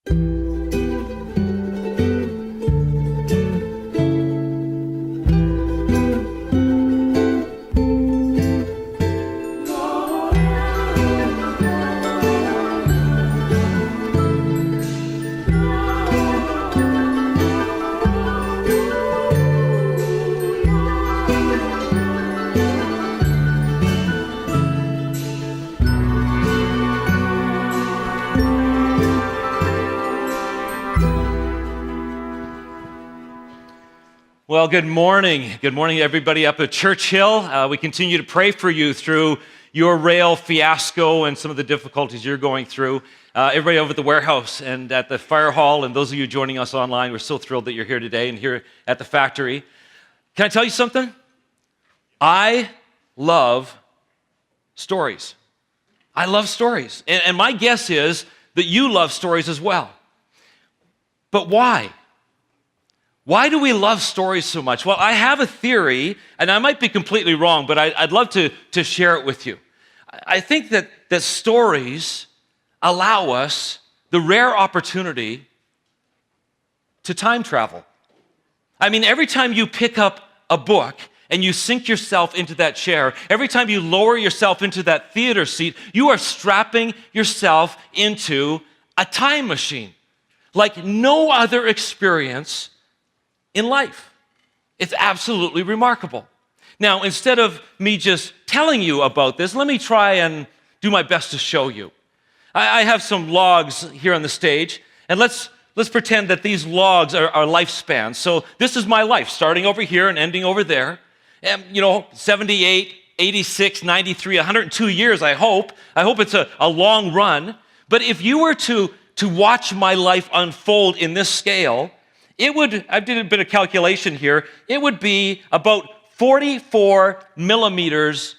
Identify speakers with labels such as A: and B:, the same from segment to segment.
A: Well, good morning. Good morning, everybody up at Church Hill. We continue to pray for you through your rail fiasco and some of the difficulties you're going through. Everybody over at the warehouse and at the fire hall, and those of you joining us online, we're so thrilled that you're here today and here at the factory. Can I tell you something? I love stories. I love stories. And my guess is that you love stories as well. But why? Why do we love stories so much? Well, I have a theory, and I might be completely wrong, but I'd love to share it with you. I think that stories allow us the rare opportunity to time travel. I mean, every time you pick up a book and you sink yourself into that chair, every time you lower yourself into that theater seat, you are strapping yourself into a time machine like no other experience in life. It's absolutely remarkable. Now, instead of me just telling you about this, let me try and do my best to show you. I have some logs here on the stage, and let's pretend that these logs are lifespans. So this is my life, starting over here and ending over there. And, 78, 86, 93, 102 years, I hope. I hope it's a long run. But if you were to watch my life unfold in this scale, I did a bit of calculation here, it would be about 44 millimeters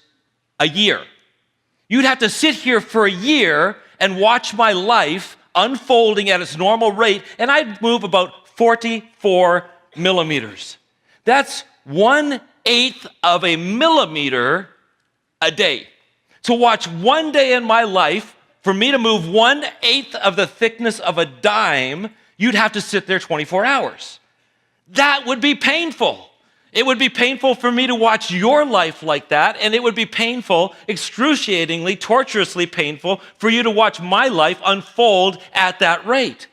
A: a year. You'd have to sit here for a year and watch my life unfolding at its normal rate, and I'd move about 44 millimeters. That's 1/8 of a millimeter a day. To watch one day in my life, for me to move 1/8 of the thickness of a dime, you'd have to sit there 24 hours. That would be painful. It would be painful for me to watch your life like that, and it would be painful, excruciatingly, torturously painful for you to watch my life unfold at that rate.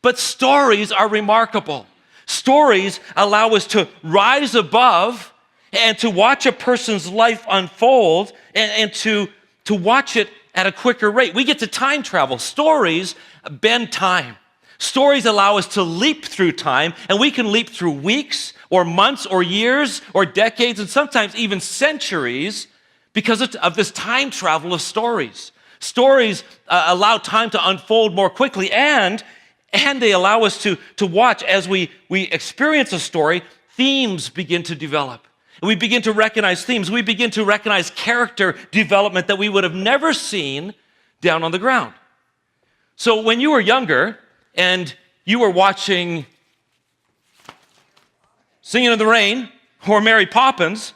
A: But stories are remarkable. Stories allow us to rise above and to watch a person's life unfold and to watch it at a quicker rate. We get to time travel. Stories bend time. Stories allow us to leap through time, and we can leap through weeks or months or years or decades and sometimes even centuries because of this time travel of stories. Stories allow time to unfold more quickly, and they allow us to watch as we experience a story, themes begin to develop. And we begin to recognize themes. We begin to recognize character development that we would have never seen down on the ground. So when you were younger, and you were watching Singing in the Rain or Mary Poppins,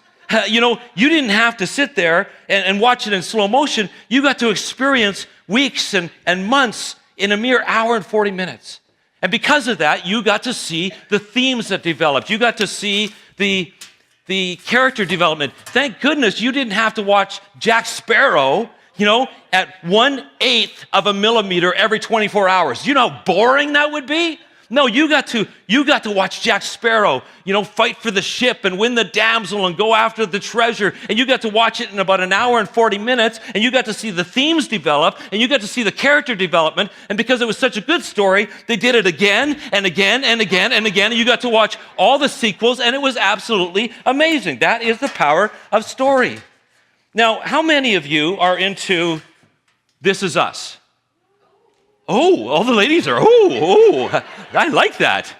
A: you didn't have to sit there and watch it in slow motion. You got to experience weeks and months in a mere hour and 40 minutes. And because of that, you got to see the themes that developed. You got to see the character development. Thank goodness you didn't have to watch Jack Sparrow at 1/8 of a millimeter every 24 hours. You know how boring that would be? No, you got to watch Jack Sparrow, fight for the ship and win the damsel and go after the treasure. And you got to watch it in about an hour and 40 minutes, and you got to see the themes develop, and you got to see the character development. And because it was such a good story, they did it again and again and again and again, and you got to watch all the sequels, and it was absolutely amazing. That is the power of story. Now, how many of you are into This Is Us? Oh, all the ladies are, I like that.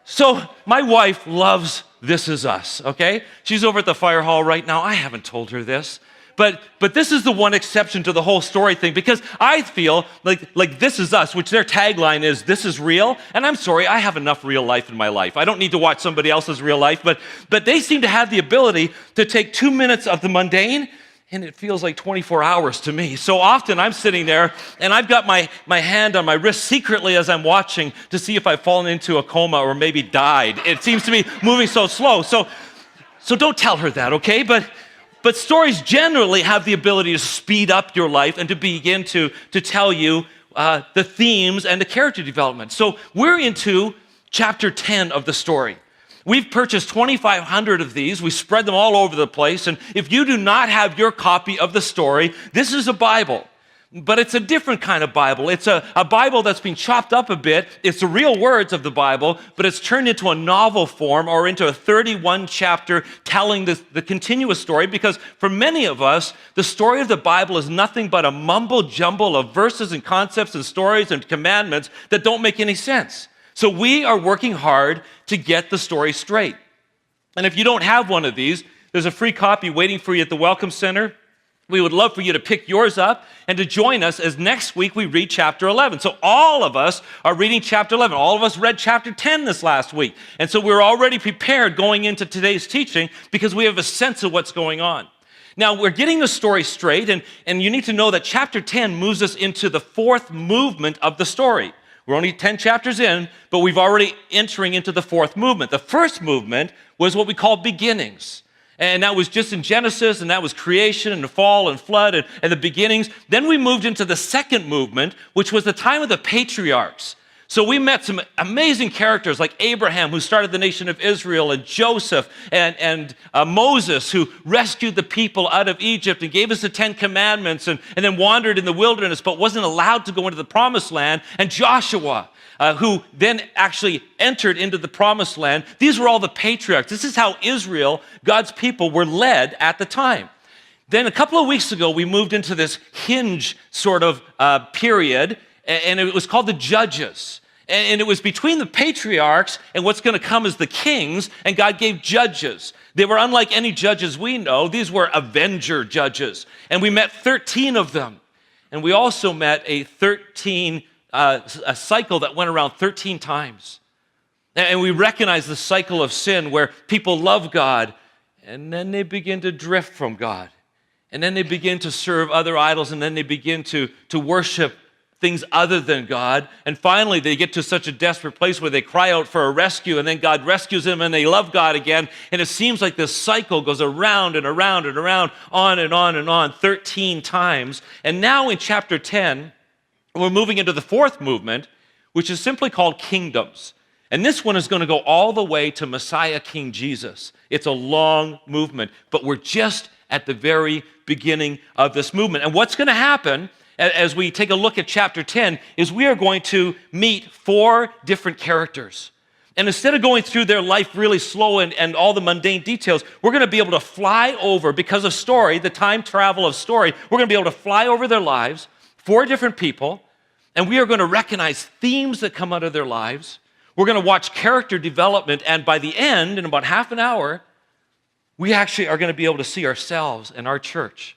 A: So my wife loves This Is Us, okay? She's over at the fire hall right now. I haven't told her this, but this is the one exception to the whole story thing, because I feel like This Is Us, which their tagline is, this is real, and I'm sorry, I have enough real life in my life. I don't need to watch somebody else's real life, but they seem to have the ability to take 2 minutes of the mundane and it feels like 24 hours to me. So often I'm sitting there and I've got my hand on my wrist secretly as I'm watching to see if I've fallen into a coma or maybe died. It seems to be moving so slow. So don't tell her that, okay? But stories generally have the ability to speed up your life and to begin to tell you the themes and the character development. So we're into chapter 10 of the story. We've purchased 2,500 of these. We spread them all over the place. And if you do not have your copy of the story, this is a Bible. But it's a different kind of Bible. It's a Bible that's been chopped up a bit. It's the real words of the Bible, but it's turned into a novel form or into a 31-chapter telling the continuous story, because for many of us, the story of the Bible is nothing but a mumble jumble of verses and concepts and stories and commandments that don't make any sense. So we are working hard to get the story straight. And if you don't have one of these, there's a free copy waiting for you at the Welcome Center. We would love for you to pick yours up and to join us as next week we read chapter 11. So all of us are reading chapter 11. All of us read chapter 10 this last week. And so we're already prepared going into today's teaching because we have a sense of what's going on. Now, we're getting the story straight, and you need to know that chapter 10 moves us into the fourth movement of the story. We're only 10 chapters in, but we've already entering into the fourth movement. The first movement was what we call beginnings. And that was just in Genesis, and that was creation and the fall and flood and the beginnings. Then we moved into the second movement, which was the time of the patriarchs. So we met some amazing characters like Abraham, who started the nation of Israel, and Joseph and Moses, who rescued the people out of Egypt and gave us the 10 Commandments and then wandered in the wilderness but wasn't allowed to go into the promised land, and Joshua, who then actually entered into the promised land. These were all the patriarchs. This is how Israel, God's people, were led at the time. Then a couple of weeks ago, we moved into this hinge sort of period, and it was called the Judges. And it was between the patriarchs and what's going to come as the kings, and God gave judges. They were unlike any judges we know. These were avenger judges. And we met 13 of them. And we also met a cycle that went around 13 times. And we recognize the cycle of sin where people love God, and then they begin to drift from God. And then they begin to serve other idols, and then they begin to worship things other than God. And finally, they get to such a desperate place where they cry out for a rescue, and then God rescues them, and they love God again. And it seems like this cycle goes around and around and around, on and on and on, 13 times. And now in chapter 10, we're moving into the fourth movement, which is simply called kingdoms. And this one is going to go all the way to Messiah King Jesus. It's a long movement, but we're just at the very beginning of this movement. And what's going to happen as we take a look at chapter 10 is we are going to meet 4 different characters. And instead of going through their life really slow and all the mundane details, we're going to be able to fly over, because of story, the time travel of story, we're going to be able to fly over their lives, 4 different people, and we are going to recognize themes that come out of their lives. We're going to watch character development, and by the end, in about half an hour, we actually are going to be able to see ourselves and our church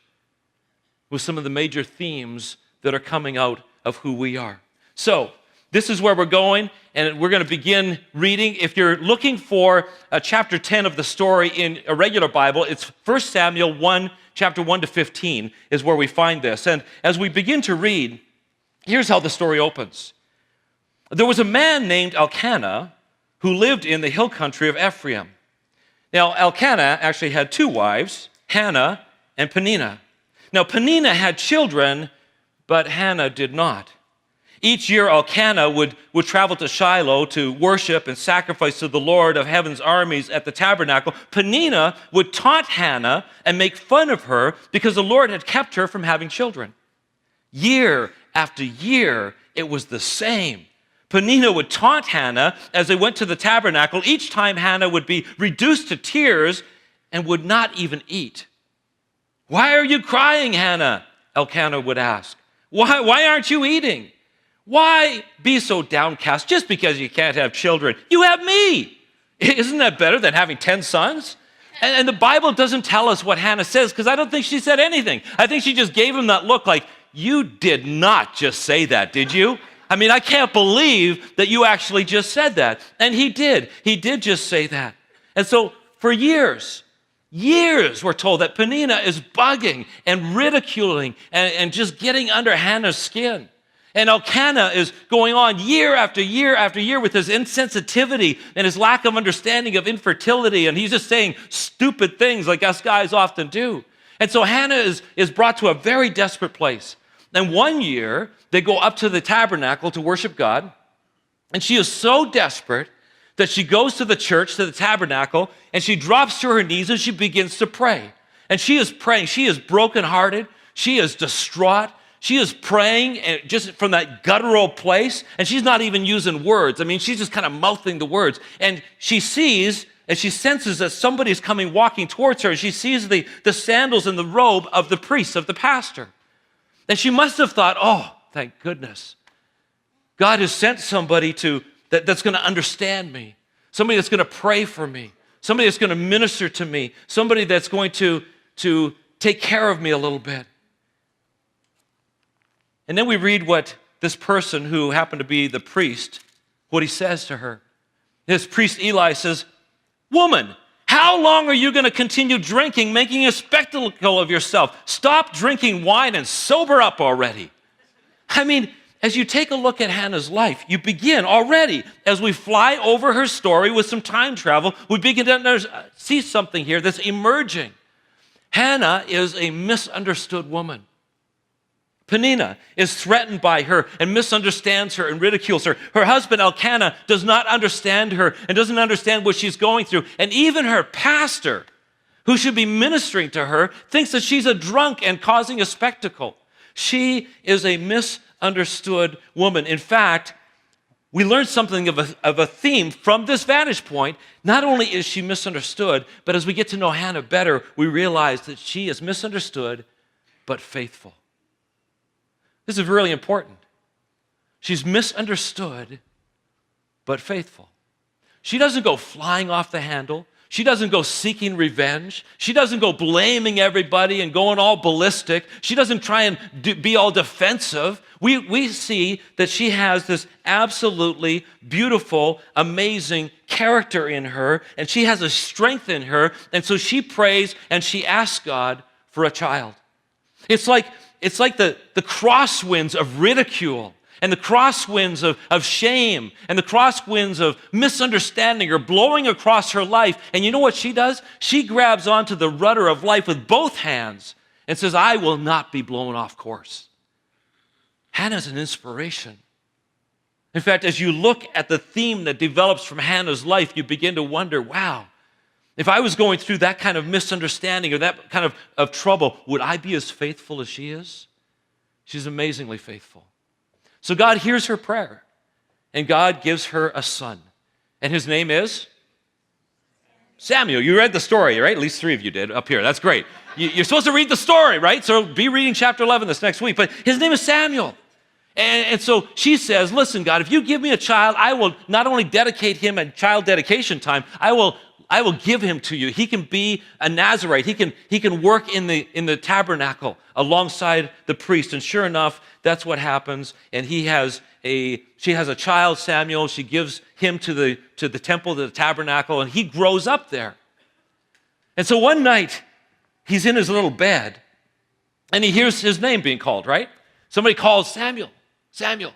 A: with some of the major themes that are coming out of who we are. So, this is where we're going, and we're going to begin reading. If you're looking for chapter 10 of the story in a regular Bible, it's 1 Samuel 1, chapter 1 to 15 is where we find this. And as we begin to read, here's how the story opens. There was a man named Elkanah who lived in the hill country of Ephraim. Now, Elkanah actually had 2 wives, Hannah and Peninnah. Now, Peninnah had children, but Hannah did not. Each year, Elkanah would travel to Shiloh to worship and sacrifice to the Lord of heaven's armies at the tabernacle. Peninnah would taunt Hannah and make fun of her because the Lord had kept her from having children. Year after year, it was the same. Peninnah would taunt Hannah as they went to the tabernacle. Each time, Hannah would be reduced to tears and would not even eat. "Why are you crying, Hannah?" Elkanah would ask. Why aren't you eating? Why be so downcast just because you can't have children? You have me. Isn't that better than having 10 sons? And the Bible doesn't tell us what Hannah says, because I don't think she said anything. I think she just gave him that look like, you did not just say that, did you? I mean, I can't believe that you actually just said that. And he did. He did just say that. And so for years, Years, we're told, that Peninnah is bugging and ridiculing and just getting under Hannah's skin. And Elkanah is going on year after year after year with his insensitivity and his lack of understanding of infertility, and he's just saying stupid things like us guys often do. And so Hannah is brought to a very desperate place. And one year, they go up to the tabernacle to worship God, and she is so desperate that she goes to the church, to the tabernacle, and she drops to her knees and she begins to pray. And she is praying. She is brokenhearted. She is distraught. She is praying just from that guttural place, and she's not even using words. I mean, she's just kind of mouthing the words. And she sees and she senses that somebody's coming walking towards her, and she sees the sandals and the robe of the priest, of the pastor. And she must have thought, oh, thank goodness. God has sent somebody that's going to understand me, somebody that's going to pray for me, somebody that's going to minister to me, somebody that's going to take care of me a little bit. And then we read what this person who happened to be the priest, what he says to her. This priest Eli says, "Woman, how long are you going to continue drinking, making a spectacle of yourself? Stop drinking wine and sober up already." I mean, as you take a look at Hannah's life, you begin already, as we fly over her story with some time travel, we begin to see something here that's emerging. Hannah is a misunderstood woman. Peninnah is threatened by her and misunderstands her and ridicules her. Her husband Elkanah does not understand her and doesn't understand what she's going through. And even her pastor, who should be ministering to her, thinks that she's a drunk and causing a spectacle. She is a misunderstood woman. In fact, we learn something of a theme from this vantage point. Not only is she misunderstood, but as we get to know Hannah better, we realize that she is misunderstood but faithful. This is really important. She's misunderstood, but faithful. She doesn't go flying off the handle. She doesn't go seeking revenge. She doesn't go blaming everybody and going all ballistic. She doesn't try and be all defensive. We see that she has this absolutely beautiful, amazing character in her, and she has a strength in her, and so she prays and she asks God for a child. It's like the crosswinds of ridicule and the crosswinds of shame and the crosswinds of misunderstanding are blowing across her life. And you know what she does? She grabs onto the rudder of life with both hands and says, "I will not be blown off course." Hannah's an inspiration. In fact, as you look at the theme that develops from Hannah's life, you begin to wonder, wow, if I was going through that kind of misunderstanding or that kind of trouble, would I be as faithful as she is? She's amazingly faithful. So God hears her prayer, and God gives her a son. And his name is? Samuel. You read the story, right? At least 3 of you did up here. That's great. You're supposed to read the story, right? So be reading chapter 11 this next week. But his name is Samuel. And so she says, "Listen, God, if you give me a child, I will not only dedicate him at child dedication time, I will give him to you. He can be a Nazirite. He can work in the tabernacle alongside the priest." And sure enough, that's what happens. And she has a child, Samuel. She gives him to the temple, to the tabernacle, and he grows up there. And so one night, he's in his little bed, and he hears his name being called, right? Somebody calls, "Samuel, Samuel."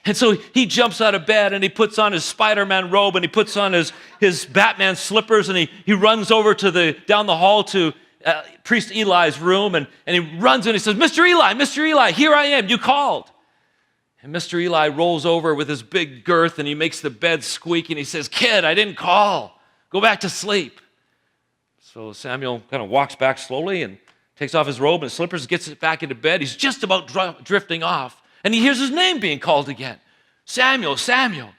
A: And so he jumps out of bed and he puts on his Spider-Man robe and he puts on his Batman slippers and he runs over down the hall to Priest Eli's room and he runs in and he says, Mr. Eli, here I am, you called." And Mr. Eli rolls over with his big girth and he makes the bed squeak and he says, "Kid, I didn't call. Go back to sleep." So Samuel kind of walks back slowly and takes off his robe and slippers, gets back into bed. He's just about drifting off. And he hears his name being called again. "Samuel, Samuel."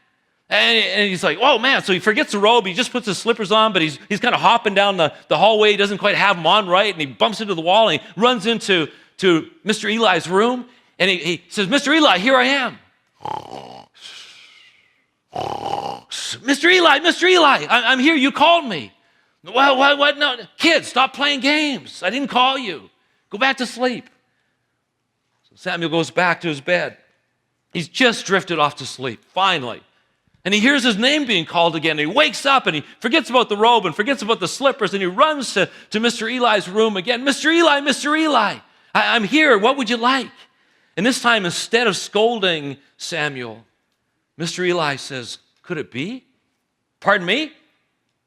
A: And he's like, "Oh man," so he forgets the robe. He just puts his slippers on, but he's kind of hopping down the hallway. He doesn't quite have them on right, and he bumps into the wall, and he runs into Mr. Eli's room, and he says, "Mr. Eli, here I am." Mr. Eli, I'm here. You called me." "Well, what? No, kid, stop playing games. I didn't call you. Go back to sleep." Samuel goes back to his bed. He's just drifted off to sleep, finally. And he hears his name being called again. And he wakes up and he forgets about the robe and forgets about the slippers. And he runs to Mr. Eli's room again. Mr. Eli, I'm here. What would you like? And this time, instead of scolding Samuel, Mr. Eli says, could it be? Pardon me?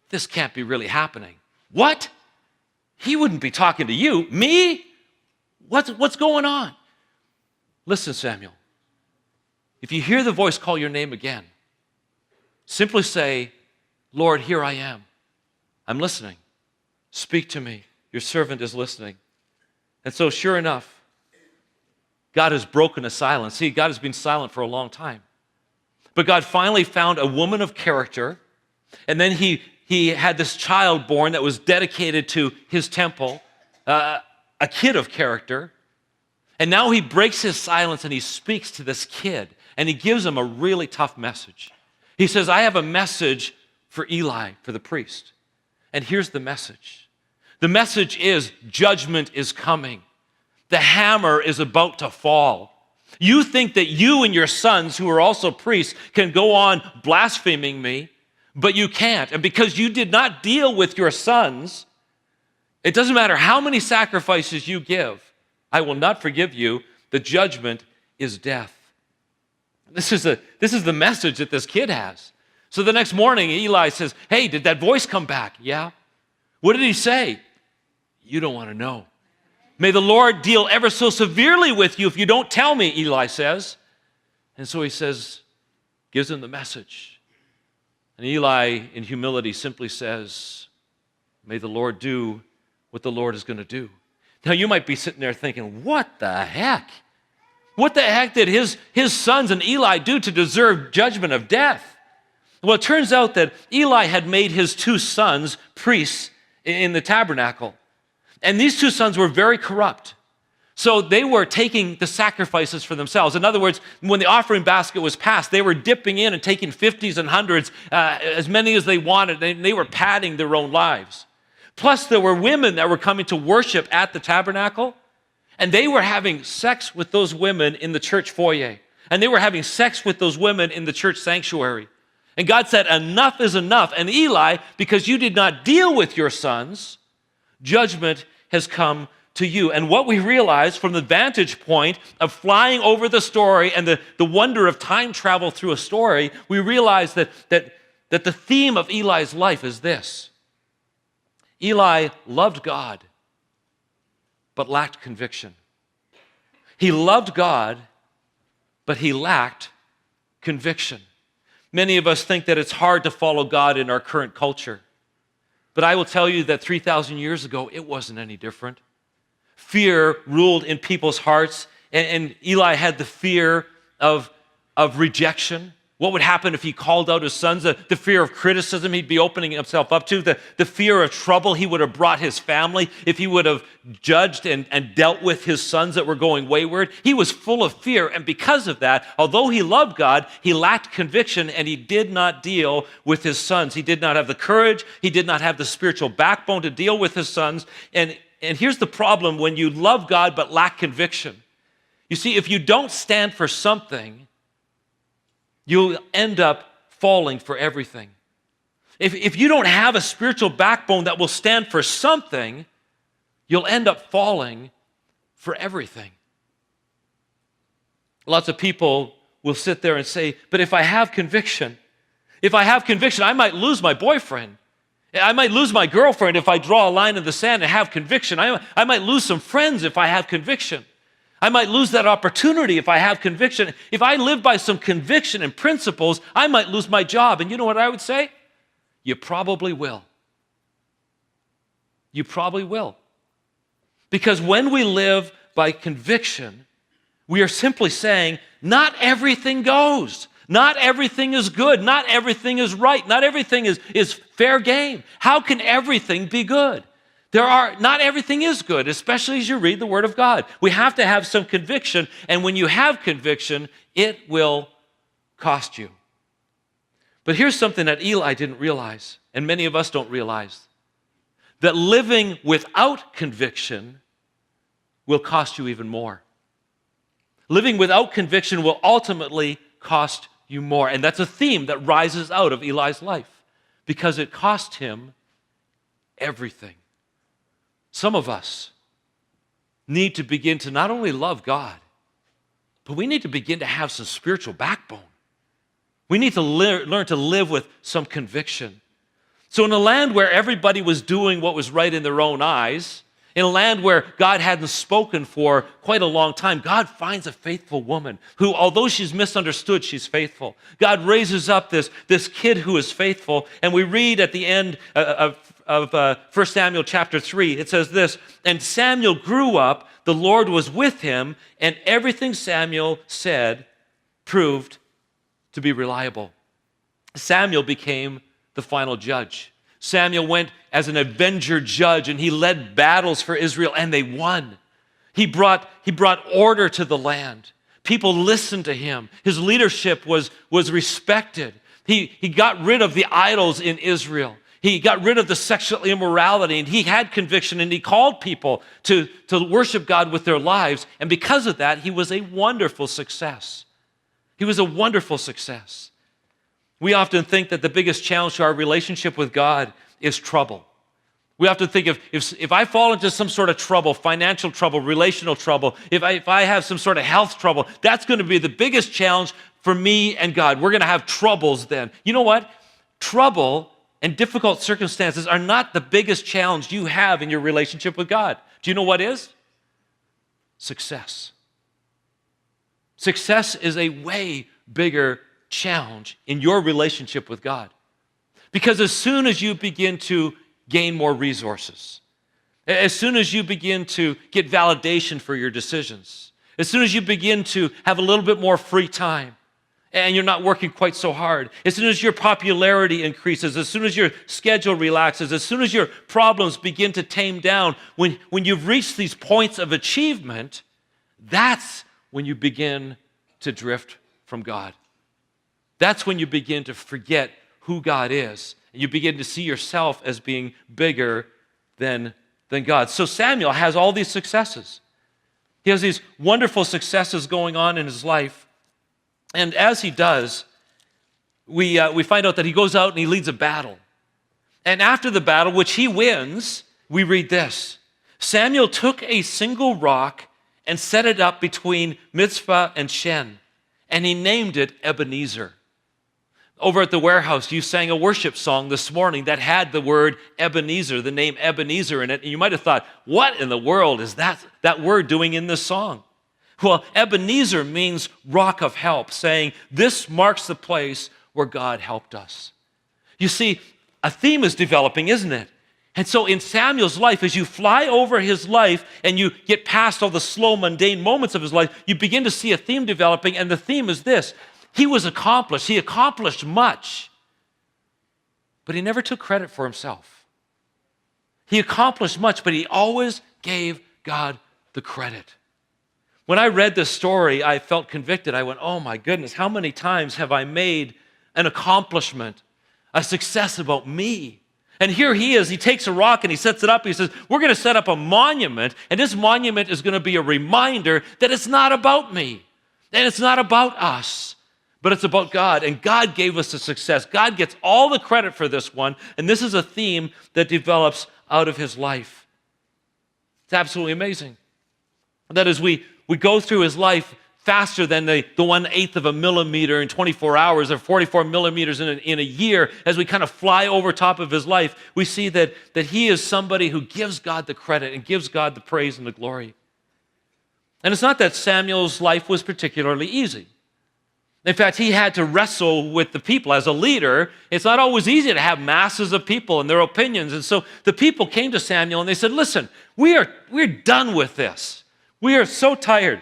A: This can't be really happening. What? He wouldn't be talking to you. Me? What's going on? Listen, Samuel. If you hear the voice call your name again, simply say, Lord, here I am. I'm listening. Speak to me. Your servant is listening. And so, sure enough, God has broken a silence. See, God has been silent for a long time. But God finally found a woman of character, and then he had this child born that was dedicated to his temple, a kid of character. And now he breaks his silence and he speaks to this kid, and he gives him a really tough message. He says, I have a message for Eli, for the priest. And here's the message. The message is judgment is coming. The hammer is about to fall. You think that you and your sons, who are also priests, can go on blaspheming me, but you can't. And because you did not deal with your sons, it doesn't matter how many sacrifices you give, I will not forgive you. The judgment is death. This is the message that this kid has. So the next morning, Eli says, hey, did that voice come back? Yeah. What did he say? You don't want to know. May the Lord deal ever so severely with you if you don't tell me, Eli says. And so he says, gives him the message. And Eli, in humility, simply says, may the Lord do what the Lord is going to do. Now, you might be sitting there thinking, what the heck? What the heck did his sons and Eli do to deserve judgment of death? Well, it turns out that Eli had made his two sons priests in the tabernacle. And these two sons were very corrupt. So they were taking the sacrifices for themselves. In other words, when the offering basket was passed, they were dipping in and taking 50s and 100s, as many as they wanted. They were padding their own lives. Plus, there were women that were coming to worship at the tabernacle, and they were having sex with those women in the church foyer. And they were having sex with those women in the church sanctuary. And God said, enough is enough. And Eli, because you did not deal with your sons, judgment has come to you. And what we realize from the vantage point of flying over the story and the wonder of time travel through a story, we realize that the theme of Eli's life is this. Eli loved God, but lacked conviction. He loved God, but he lacked conviction. Many of us think that it's hard to follow God in our current culture. But I will tell you that 3,000 years ago, it wasn't any different. Fear ruled in people's hearts, and Eli had the fear of rejection. What would happen if he called out his sons? The fear of criticism he'd be opening himself up to. The fear of trouble he would have brought his family if he would have judged and dealt with his sons that were going wayward. He was full of fear, and because of that, although he loved God, he lacked conviction, and he did not deal with his sons. He did not have the courage. He did not have the spiritual backbone to deal with his sons. And here's the problem when you love God but lack conviction. You see, if you don't stand for something, you'll end up falling for everything. If you don't have a spiritual backbone that will stand for something, you'll end up falling for everything. Lots of people will sit there and say, but if I have conviction, I might lose my boyfriend. I might lose my girlfriend if I draw a line in the sand and have conviction. I might lose some friends if I have conviction. I might lose that opportunity if I have conviction. If I live by some conviction and principles, I might lose my job. And you know what I would say? You probably will. You probably will. Because when we live by conviction, we are simply saying, not everything goes. Not everything is good. Not everything is right. Not everything is fair game. How can everything be good? Not everything is good, especially as you read the Word of God. We have to have some conviction, and when you have conviction, it will cost you. But here's something that Eli didn't realize, and many of us don't realize, that living without conviction will cost you even more. Living without conviction will ultimately cost you more. And that's a theme that rises out of Eli's life because it cost him everything. Some of us need to begin to not only love God, but we need to begin to have some spiritual backbone. We need to learn to live with some conviction. So in a land where everybody was doing what was right in their own eyes, in a land where God hadn't spoken for quite a long time, God finds a faithful woman who, although she's misunderstood, she's faithful. God raises up this kid who is faithful, and we read at the end of 1 Samuel chapter 3, it says this, "And Samuel grew up, the Lord was with him, and everything Samuel said proved to be reliable." Samuel became the final judge. Samuel went as an avenger judge, and he led battles for Israel, and they won. He brought order to the land. People listened to him. His leadership was respected. He got rid of the idols in Israel. He got rid of the sexual immorality, and he had conviction, and he called people to worship God with their lives. And because of that, he was a wonderful success. He was a wonderful success. We often think that the biggest challenge to our relationship with God is trouble. We often think if I fall into some sort of trouble, financial trouble, relational trouble, if I have some sort of health trouble, that's going to be the biggest challenge for me and God. We're going to have troubles then. You know what? Trouble and difficult circumstances are not the biggest challenge you have in your relationship with God. Do you know what is? Success. Success is a way bigger challenge in your relationship with God. Because as soon as you begin to gain more resources, as soon as you begin to get validation for your decisions, as soon as you begin to have a little bit more free time, and you're not working quite so hard, as soon as your popularity increases, as soon as your schedule relaxes, as soon as your problems begin to tame down, when you've reached these points of achievement, that's when you begin to drift from God. That's when you begin to forget who God is. And you begin to see yourself as being bigger than God. So Samuel has all these successes. He has these wonderful successes going on in his life. And as he does, we find out that he goes out and he leads a battle. And after the battle, which he wins, we read this. Samuel took a single rock and set it up between Mizpah and Shen, and he named it Ebenezer. Over at the warehouse, you sang a worship song this morning that had the word Ebenezer, the name Ebenezer in it. And you might have thought, what in the world is that word doing in this song? Well, Ebenezer means rock of help, saying this marks the place where God helped us. You see, a theme is developing, isn't it? And so in Samuel's life, as you fly over his life and you get past all the slow, mundane moments of his life, you begin to see a theme developing, and the theme is this. He was accomplished. He accomplished much, but he never took credit for himself. He accomplished much, but he always gave God the credit. When I read this story, I felt convicted. I went, oh my goodness, how many times have I made an accomplishment, a success about me? And here he is, he takes a rock and he sets it up. He says, we're going to set up a monument, and this monument is going to be a reminder that it's not about me, and it's not about us, but it's about God. And God gave us the success. God gets all the credit for this one, and this is a theme that develops out of his life. It's absolutely amazing. That as we go through his life faster than the 1/8 of a millimeter in 24 hours or 44 millimeters in a year, as we kind of fly over top of his life, we see that he is somebody who gives God the credit and gives God the praise and the glory. And it's not that Samuel's life was particularly easy. In fact, he had to wrestle with the people. As a leader, it's not always easy to have masses of people and their opinions. And so the people came to Samuel and they said, listen, we're done with this. We are so tired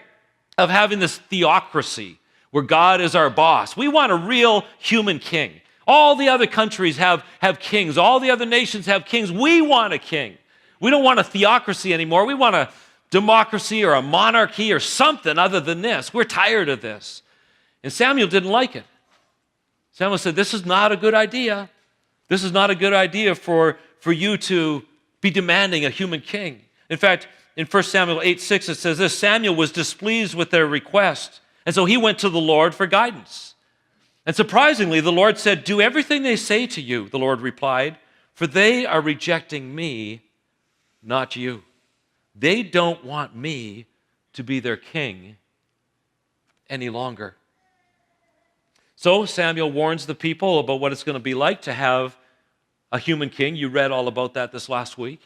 A: of having this theocracy where God is our boss. We want a real human king. All the other countries have kings. All the other nations have kings. We want a king. We don't want a theocracy anymore. We want a democracy or a monarchy or something other than this. We're tired of this. And Samuel didn't like it. Samuel said, this is not a good idea. This is not a good idea for you to be demanding a human king. In fact, in 1 Samuel 8:6, it says this, Samuel was displeased with their request, and so he went to the Lord for guidance. And surprisingly, the Lord said, do everything they say to you, the Lord replied, for they are rejecting me, not you. They don't want me to be their king any longer. So Samuel warns the people about what it's going to be like to have a human king. You read all about that this last week.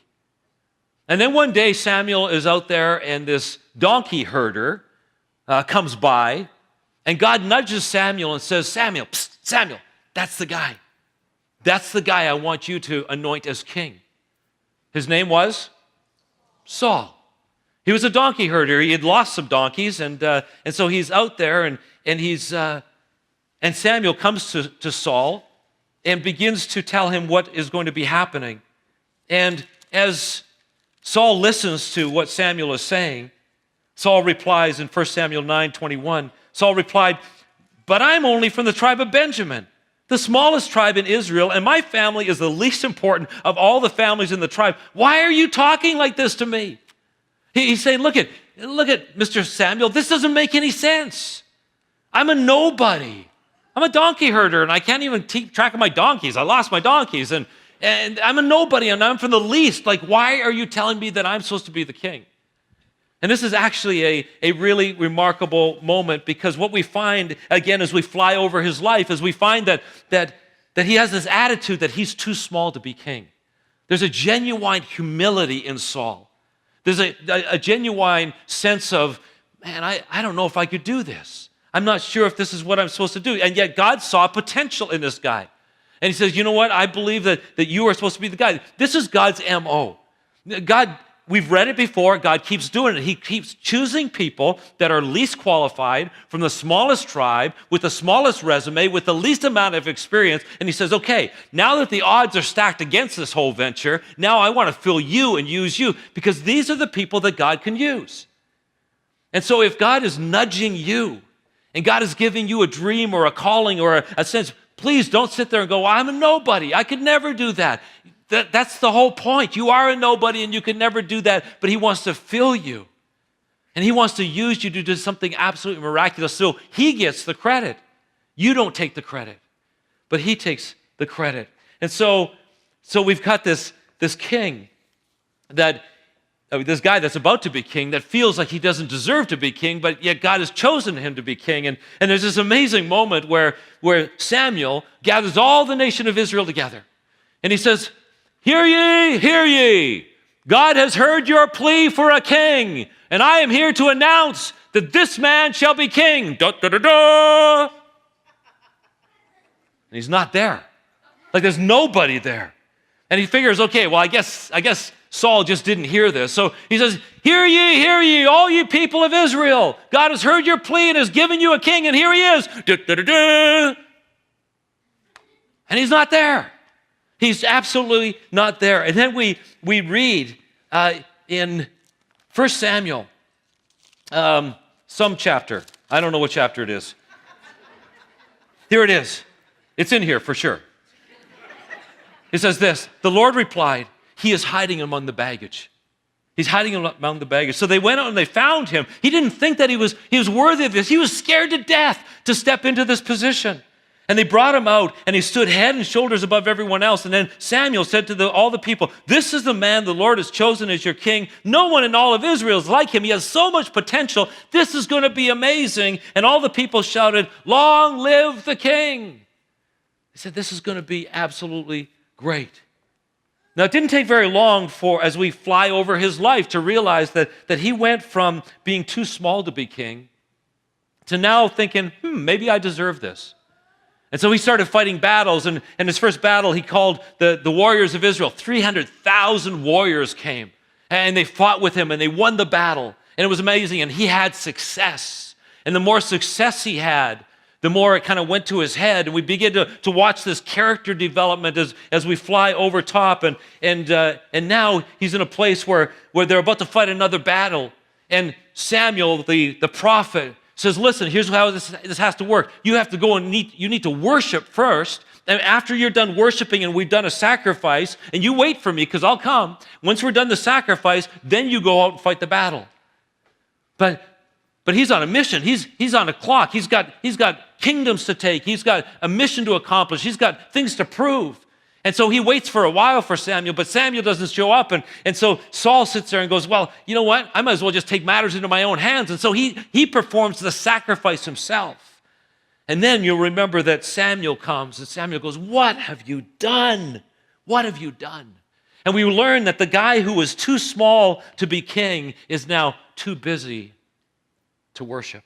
A: And then one day Samuel is out there and this donkey herder comes by, and God nudges Samuel and says, Samuel, psst, Samuel, that's the guy. That's the guy I want you to anoint as king. His name was Saul. He was a donkey herder. He had lost some donkeys, and so he's out there, and Samuel comes to Saul and begins to tell him what is going to be happening. And as Saul listens to what Samuel is saying, Saul replies in 1 Samuel 9:21, Saul replied, but I'm only from the tribe of Benjamin, the smallest tribe in Israel, and my family is the least important of all the families in the tribe. Why are you talking like this to me? He's saying, look at Mr. Samuel, this doesn't make any sense. I'm a nobody. I'm a donkey herder, and I can't even keep track of my donkeys. I lost my donkeys, and I'm a nobody, and I'm from the least. Like, why are you telling me that I'm supposed to be the king? And this is actually a really remarkable moment, because what we find, again, as we fly over his life, is we find that he has this attitude that he's too small to be king. There's a genuine humility in Saul. There's a genuine sense of, man, I don't know if I could do this. I'm not sure if this is what I'm supposed to do. And yet God saw potential in this guy. And he says, you know what? I believe that you are supposed to be the guy. This is God's MO. God, we've read it before. God keeps doing it. He keeps choosing people that are least qualified from the smallest tribe, with the smallest resume, with the least amount of experience. And he says, okay, now that the odds are stacked against this whole venture, now I want to fill you and use you, because these are the people that God can use. And so if God is nudging you, and God is giving you a dream or a calling or a sense, please don't sit there and go, I'm a nobody. I could never do that. That's the whole point. You are a nobody and you can never do that, but he wants to fill you. And he wants to use you to do something absolutely miraculous, so he gets the credit. You don't take the credit, but he takes the credit. And so we've got this king this guy that's about to be king that feels like he doesn't deserve to be king, but yet God has chosen him to be king. And there's this amazing moment where Samuel gathers all the nation of Israel together. And he says, hear ye, hear ye. God has heard your plea for a king, and I am here to announce that this man shall be king. Da, da, da, da. And he's not there. Like, there's nobody there. And he figures, okay, well, I guess Saul just didn't hear this. So he says, hear ye, all ye people of Israel. God has heard your plea and has given you a king, and here he is. Da, da, da, da. And he's not there. He's absolutely not there. And then we read in 1 Samuel, some chapter. I don't know what chapter it is. Here it is. It's in here for sure. It says this, the Lord replied, he is hiding among the baggage. He's hiding among the baggage. So they went out and they found him. He didn't think that he was worthy of this. He was scared to death to step into this position. And they brought him out, and he stood head and shoulders above everyone else. And then Samuel said to all the people, this is the man the Lord has chosen as your king. No one in all of Israel is like him. He has so much potential. This is going to be amazing. And all the people shouted, long live the king. He said, this is going to be absolutely great. Now, it didn't take very long as we fly over his life to realize that he went from being too small to be king to now thinking, maybe I deserve this. And so he started fighting battles, and in his first battle, he called the warriors of Israel. 300,000 warriors came, and they fought with him, and they won the battle, and it was amazing, and he had success. And the more success he had, the more it kind of went to his head, and we begin to watch this character development as we fly over top, and now he's in a place where they're about to fight another battle, and Samuel, the prophet, says, listen, here's how this has to work. You have to go and you need to worship first, and after you're done worshiping and we've done a sacrifice, and you wait for me because I'll come. Once we're done the sacrifice, then you go out and fight the battle. But But he's on a mission. He's on a clock. He's got kingdoms to take. He's got a mission to accomplish. He's got things to prove. And so he waits for a while for Samuel, but Samuel doesn't show up. And so Saul sits there and goes, well, you know what? I might as well just take matters into my own hands. And so he performs the sacrifice himself. And then you'll remember that Samuel comes, and Samuel goes, what have you done? What have you done? And we learn that the guy who was too small to be king is now too busy to worship.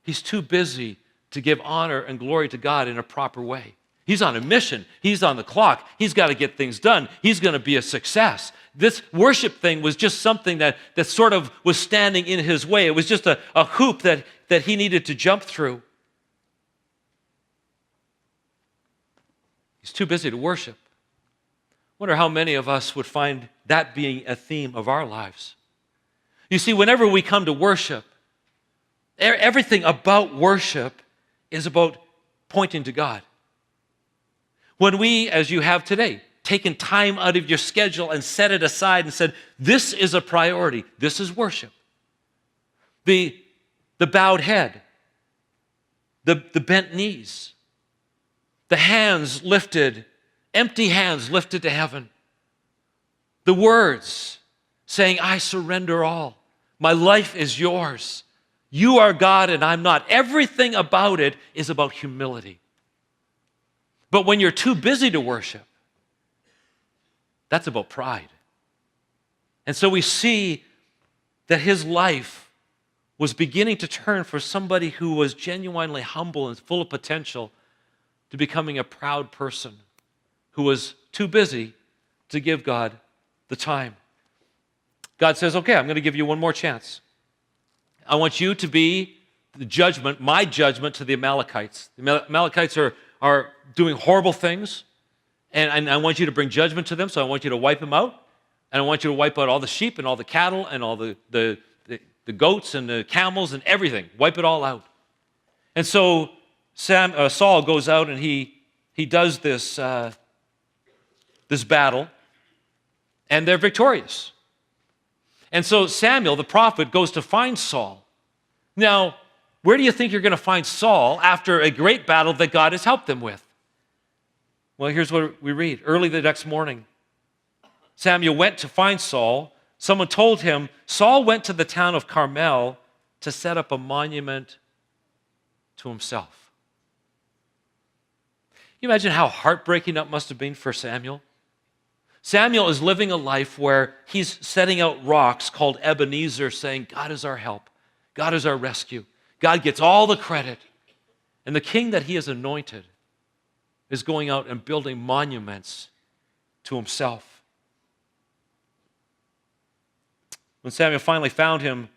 A: He's too busy to give honor and glory to God in a proper way. He's on a mission. He's on the clock. He's got to get things done. He's going to be a success. This worship thing was just something that sort of was standing in his way. It was just a hoop that he needed to jump through. He's too busy to worship. I wonder how many of us would find that being a theme of our lives. You see, whenever we come to worship, everything about worship is about pointing to God. When we, as you have today, taken time out of your schedule and set it aside and said, this is a priority, this is worship. The bowed head, the bent knees, the hands lifted, empty hands lifted to heaven, the words saying, I surrender all. My life is yours. You are God and I'm not. Everything about it is about humility. But when you're too busy to worship, that's about pride. And so we see that his life was beginning to turn for somebody who was genuinely humble and full of potential to becoming a proud person who was too busy to give God the time. God says, okay, I'm going to give you one more chance. I want you to be the judgment, my judgment to the Amalekites. The Amalekites are doing horrible things, and I want you to bring judgment to them, so I want you to wipe them out, and I want you to wipe out all the sheep and all the cattle and all the goats and the camels and everything. Wipe it all out. And so Saul goes out and he does this battle, and they're victorious. And so Samuel, the prophet, goes to find Saul. Now, where do you think you're going to find Saul after a great battle that God has helped them with? Well, here's what we read. Early the next morning, Samuel went to find Saul. Someone told him, Saul went to the town of Carmel to set up a monument to himself. Can you imagine how heartbreaking that must have been for Samuel? Samuel is living a life where he's setting out rocks called Ebenezer, saying, God is our help. God is our rescue. God gets all the credit. And the king that he has anointed is going out and building monuments to himself. When Samuel finally found him,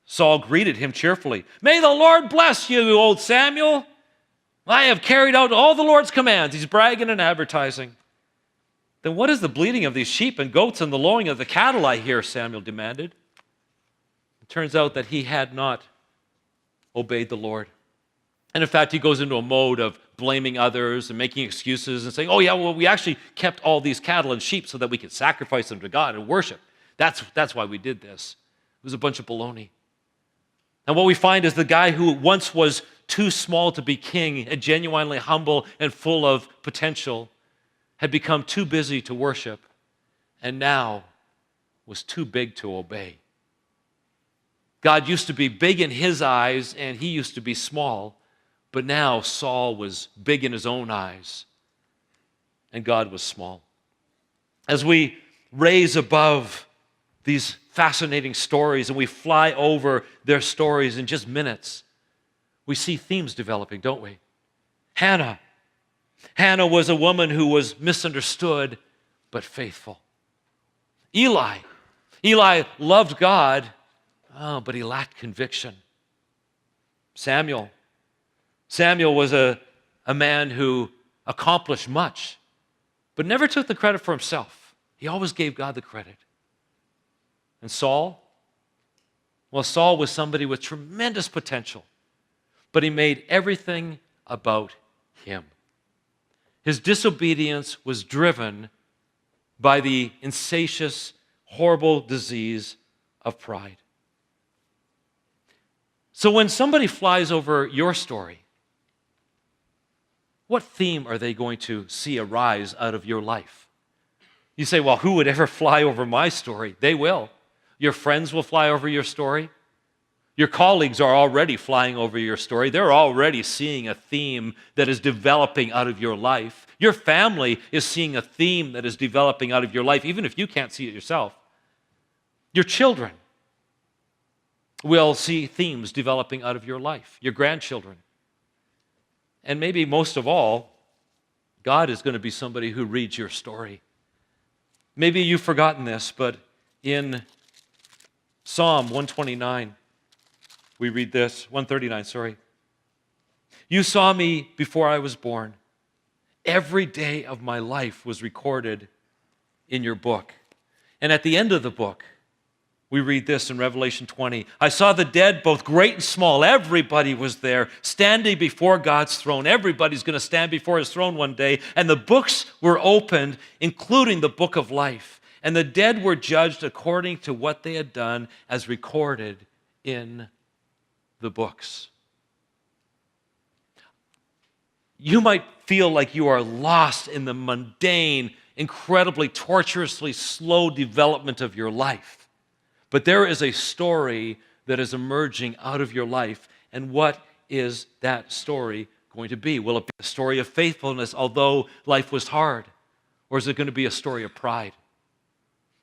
A: Saul greeted him cheerfully. May the Lord bless you, old Samuel. I have carried out all the Lord's commands. He's bragging and advertising. Then what is the bleating of these sheep and goats and the lowing of the cattle I hear? Samuel demanded. It turns out that he had not obeyed the Lord. And in fact, he goes into a mode of blaming others and making excuses and saying, oh yeah, well, we actually kept all these cattle and sheep so that we could sacrifice them to God and worship. That's why we did this. It was a bunch of baloney. And what we find is the guy who once was too small to be king and genuinely humble and full of potential had become too busy to worship and now was too big to obey. God used to be big in his eyes and he used to be small, but now Saul was big in his own eyes and God was small. As we raise above these fascinating stories and we fly over their stories in just minutes, we see themes developing, don't we? Hannah was a woman who was misunderstood but faithful. Eli loved God, but he lacked conviction. Samuel was a man who accomplished much, but never took the credit for himself. He always gave God the credit. And Saul was somebody with tremendous potential, but he made everything about him. His disobedience was driven by the insatiate, horrible disease of pride. So when somebody flies over your story, what theme are they going to see arise out of your life? You say, well, who would ever fly over my story? They will. Your friends will fly over your story. Your colleagues are already flying over your story. They're already seeing a theme that is developing out of your life. Your family is seeing a theme that is developing out of your life, even if you can't see it yourself. Your children will see themes developing out of your life. Your grandchildren. And maybe most of all, God is going to be somebody who reads your story. Maybe you've forgotten this, but in Psalm 129, we read this, 139, sorry. You saw me before I was born. Every day of my life was recorded in your book. And at the end of the book, we read this in Revelation 20. I saw the dead, both great and small. Everybody was there, standing before God's throne. Everybody's going to stand before his throne one day. And the books were opened, including the book of life. And the dead were judged according to what they had done, as recorded in the books. You might feel like you are lost in the mundane, incredibly tortuously slow development of your life. But there is a story that is emerging out of your life. And what is that story going to be? Will it be a story of faithfulness, although life was hard? Or is it going to be a story of pride?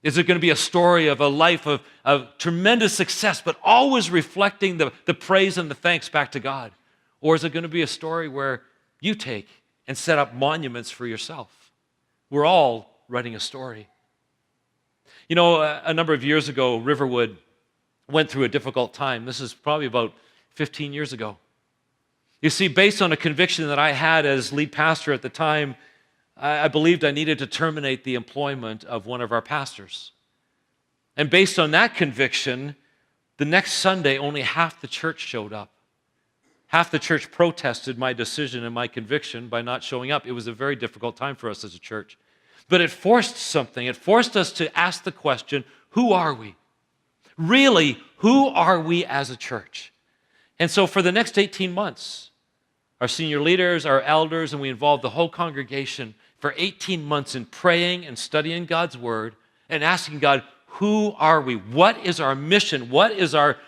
A: Is it going to be a story of a life of tremendous success, but always reflecting the praise and the thanks back to God? Or is it going to be a story where you take and set up monuments for yourself? We're all writing a story. You know, a number of years ago, Riverwood went through a difficult time. This is probably about 15 years ago. You see, based on a conviction that I had as lead pastor at the time, I believed I needed to terminate the employment of one of our pastors. And based on that conviction, the next Sunday, only half the church showed up. Half the church protested my decision and my conviction by not showing up. It was a very difficult time for us as a church. But it forced something. It forced us to ask the question, who are we? Really, who are we as a church? And so for the next 18 months, our senior leaders, our elders, and we involved the whole congregation for 18 months in praying and studying God's word and asking God, who are we? What is our mission? What is our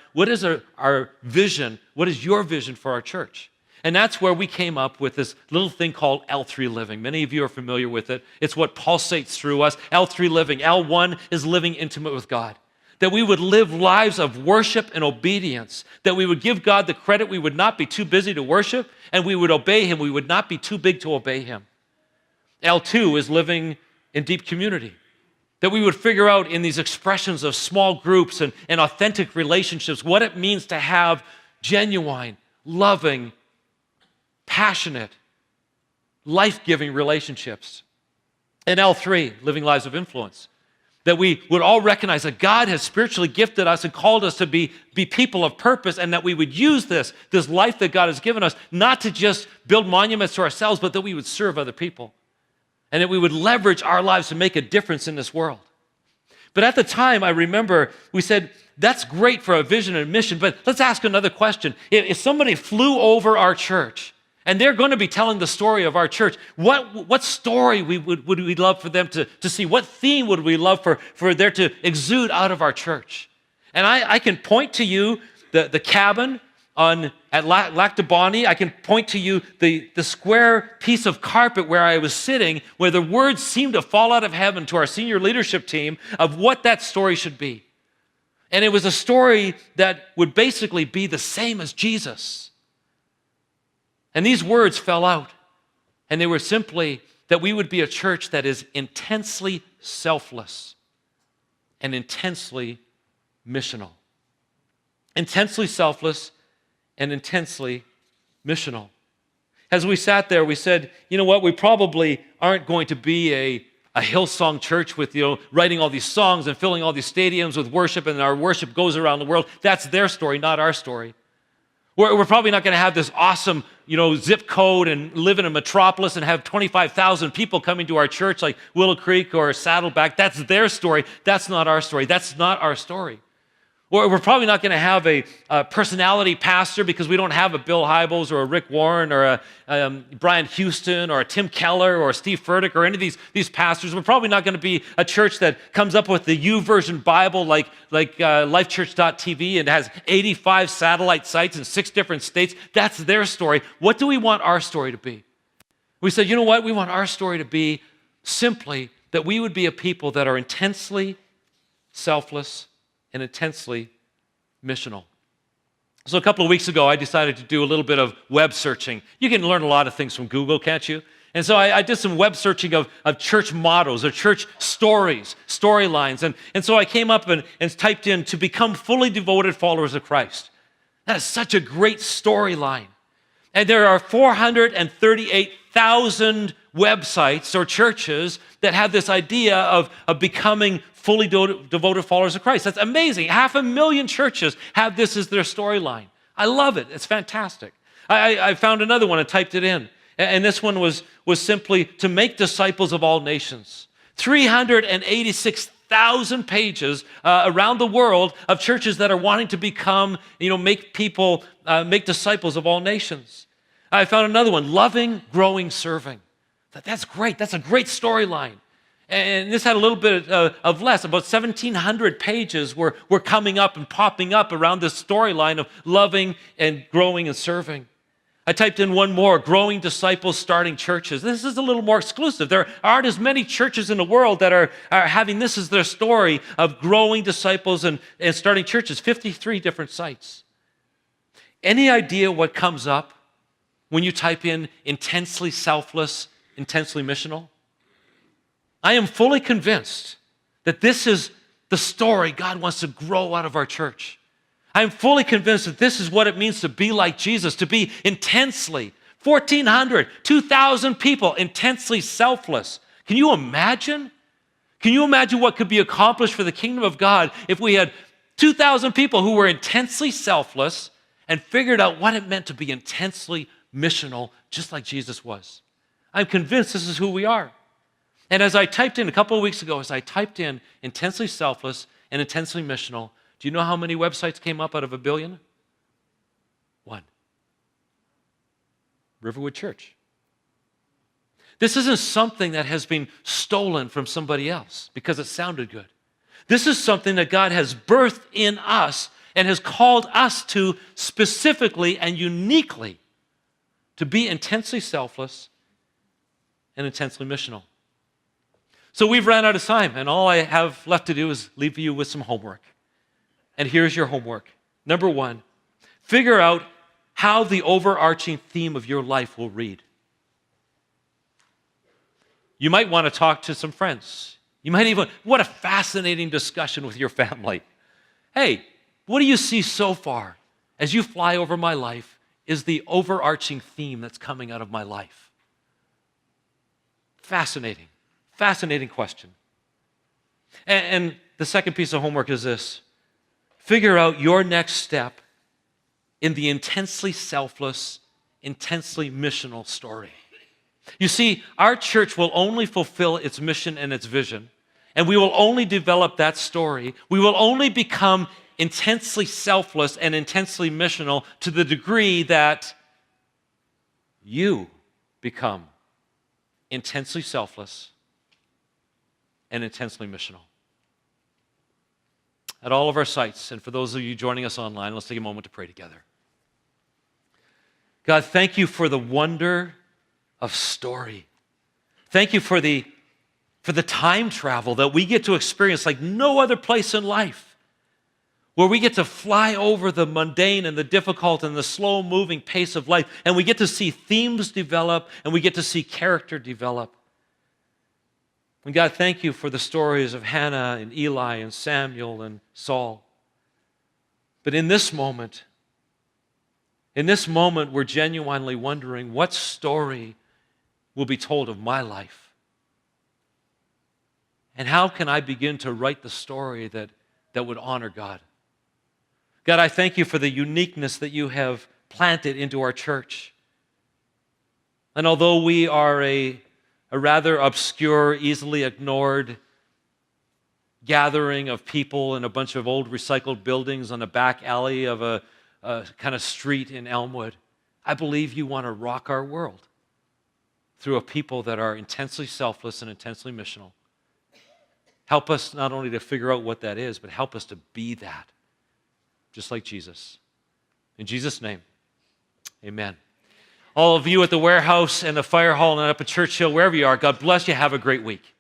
A: vision? What is your vision for our church? And that's where we came up with this little thing called L3 living. Many of you are familiar with it. It's what pulsates through us. L3 living. L1 is living intimate with God. That we would live lives of worship and obedience. That we would give God the credit. We would not be too busy to worship, and we would obey him. We would not be too big to obey him. L2 is living in deep community. That we would figure out in these expressions of small groups and authentic relationships what it means to have genuine, loving, passionate, life-giving relationships. And L3, living lives of influence. That we would all recognize that God has spiritually gifted us and called us to be people of purpose, and that we would use this life that God has given us, not to just build monuments to ourselves, but that we would serve other people. And that we would leverage our lives to make a difference in this world. But at the time, I remember we said, that's great for a vision and a mission, but let's ask another question. If somebody flew over our church, and they're going to be telling the story of our church, what story would we love for them to see? What theme would we love for there to exude out of our church? And I can point to you the cabin at Lac de Bonnie. I can point to you the square piece of carpet where I was sitting, where the words seemed to fall out of heaven to our senior leadership team of what that story should be. And it was a story that would basically be the same as Jesus. And these words fell out, and they were simply that we would be a church that is intensely selfless and intensely missional. Intensely selfless and intensely missional. As we sat there, we said, you know what, we probably aren't going to be a Hillsong church with, writing all these songs and filling all these stadiums with worship, and our worship goes around the world. That's their story, not our story. We're probably not going to have this awesome, zip code and live in a metropolis and have 25,000 people coming to our church like Willow Creek or Saddleback. That's their story. That's not our story. That's not our story. We're probably not going to have a personality pastor because we don't have a Bill Hybels or a Rick Warren or a Brian Houston or a Tim Keller or a Steve Furtick or any of these pastors. We're probably not going to be a church that comes up with the YouVersion Bible like lifechurch.tv and has 85 satellite sites in 6 different states. That's their story. What do we want our story to be? We said, you know what? We want our story to be simply that we would be a people that are intensely selfless and intensely missional. So a couple of weeks ago, I decided to do a little bit of web searching. You can learn a lot of things from Google, can't you? And so I did some web searching of church mottos or church stories, storylines. And so I came up and typed in, to become fully devoted followers of Christ. That is such a great storyline. And there are 438,000 websites or churches that have this idea of becoming fully devoted followers of Christ. That's amazing. 500,000 churches have this as their storyline. I love it. It's fantastic. I found another one and typed it in. And this one was simply to make disciples of all nations. 386,000 pages around the world of churches that are wanting to become, make disciples of all nations. I found another one, loving, growing, serving. That's great. That's a great storyline. And this had a little bit of less. About 1,700 pages were coming up and popping up around this storyline of loving and growing and serving. I typed in one more, growing disciples, starting churches. This is a little more exclusive. There aren't as many churches in the world that are having this as their story of growing disciples and starting churches, 53 different sites. Any idea what comes up when you type in intensely selfless, intensely missional? I am fully convinced that this is the story God wants to grow out of our church. I am fully convinced that this is what it means to be like Jesus, to be intensely, 1,400, 2,000 people, intensely selfless. Can you imagine? Can you imagine what could be accomplished for the kingdom of God if we had 2,000 people who were intensely selfless and figured out what it meant to be intensely missional, just like Jesus was? I'm convinced this is who we are. And as I typed in a couple of weeks ago, as I typed in intensely selfless and intensely missional, do you know how many websites came up out of 1 billion? 1. Riverwood Church. This isn't something that has been stolen from somebody else because it sounded good. This is something that God has birthed in us and has called us to specifically and uniquely to be intensely selfless and intensely missional. So we've ran out of time, and all I have left to do is leave you with some homework. And here's your homework. Number 1, figure out how the overarching theme of your life will read. You might want to talk to some friends. You might even, what a fascinating discussion with your family. Hey, what do you see so far as you fly over my life is the overarching theme that's coming out of my life? Fascinating. Fascinating question. And the second piece of homework is this. Figure out your next step in the intensely selfless, intensely missional story. You see, our church will only fulfill its mission and its vision, and we will only develop that story. We will only become intensely selfless and intensely missional to the degree that you become intensely selfless and intensely missional. At all of our sites, and for those of you joining us online, let's take a moment to pray together. God, thank you for the wonder of story. Thank you for the time travel that we get to experience like no other place in life, where we get to fly over the mundane and the difficult and the slow-moving pace of life, and we get to see themes develop, and we get to see character develop. And God, thank you for the stories of Hannah and Eli and Samuel and Saul. But in this moment, we're genuinely wondering what story will be told of my life. And how can I begin to write the story that would honor God? God, I thank you for the uniqueness that you have planted into our church. And although we are a rather obscure, easily ignored gathering of people in a bunch of old recycled buildings on the back alley of a kind of street in Elmwood. I believe you want to rock our world through a people that are intensely selfless and intensely missional. Help us not only to figure out what that is, but help us to be that, just like Jesus. In Jesus' name, amen. All of you at the warehouse and the fire hall and up at Church Hill, wherever you are, God bless you. Have a great week.